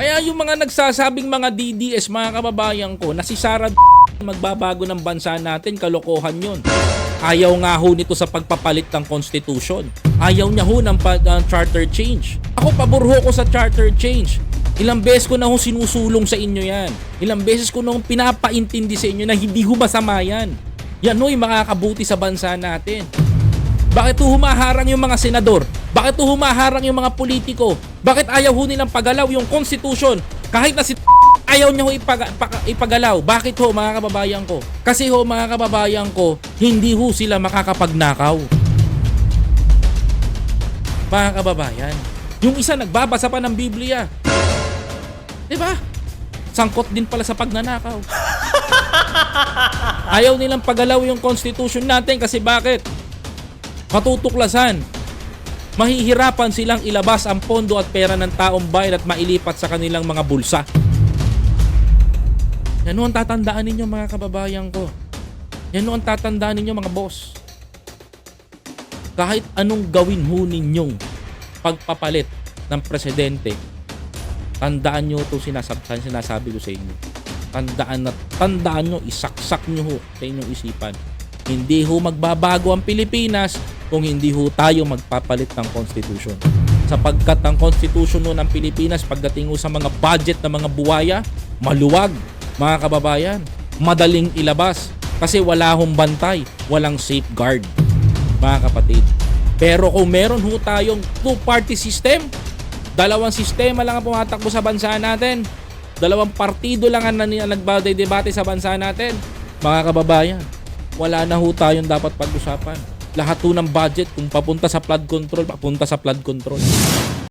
Kaya yung mga nagsasabing mga DDS, mga kababayan ko, na si Sara magbabago ng bansa natin, kalokohan yun. Ayaw nga ho nito sa pagpapalit ng Constitution. Ayaw niya ho ng charter change. Ako, pabor ho ko sa charter change. Ilang beses ko na ho sinusulong sa inyo yan. Ilang beses ko na ho pinapaintindi sa inyo na hindi ho masama yan. Yan ho'y makakabuti sa bansa natin. Bakit ho humaharang yung mga senador? Bakit ho humaharang yung mga politiko? Bakit ayaw ho nilang pagalaw yung Constitution? Kahit na si ayaw niya ho ipagalaw. Bakit ho, mga kababayan ko? Kasi ho, mga kababayan ko, hindi ho sila makakapagnakaw. Mga kababayan, yung isa nagbabasa pa ng Biblia. Diba? Sangkot din pala sa pagnanakaw. Ayaw nilang pagalaw yung Constitution natin kasi bakit? Matutuklasan. Mahihirapan silang ilabas ang pondo at pera ng taong bayan at mailipat sa kanilang mga bulsa. Yan o ang tatandaan ninyo, mga kababayan ko. Yan o ang tatandaan ninyo, mga boss. Kahit anong gawin ho ninyong pagpapalit ng presidente, tandaan nyo ito sinasabi ko sa inyo. Tandaan nyo, isaksak nyo ho sa inyong isipan. Hindi ho magbabago ang Pilipinas kung hindi ho tayo magpapalit ng Constitution. Sapagkat ang Constitution ng Pilipinas, pagdating ho sa mga budget ng mga buwaya, maluwag, mga kababayan, madaling ilabas kasi wala hong bantay, walang safeguard, mga kapatid. Pero kung meron ho tayong two-party system, dalawang sistema lang ang pumatakbo sa bansa natin, dalawang partido lang ang nagdebate sa bansa natin, mga kababayan, wala na ho tayong dapat pag-usapan. Lahat ho ng budget kung papunta sa flood control, papunta sa flood control.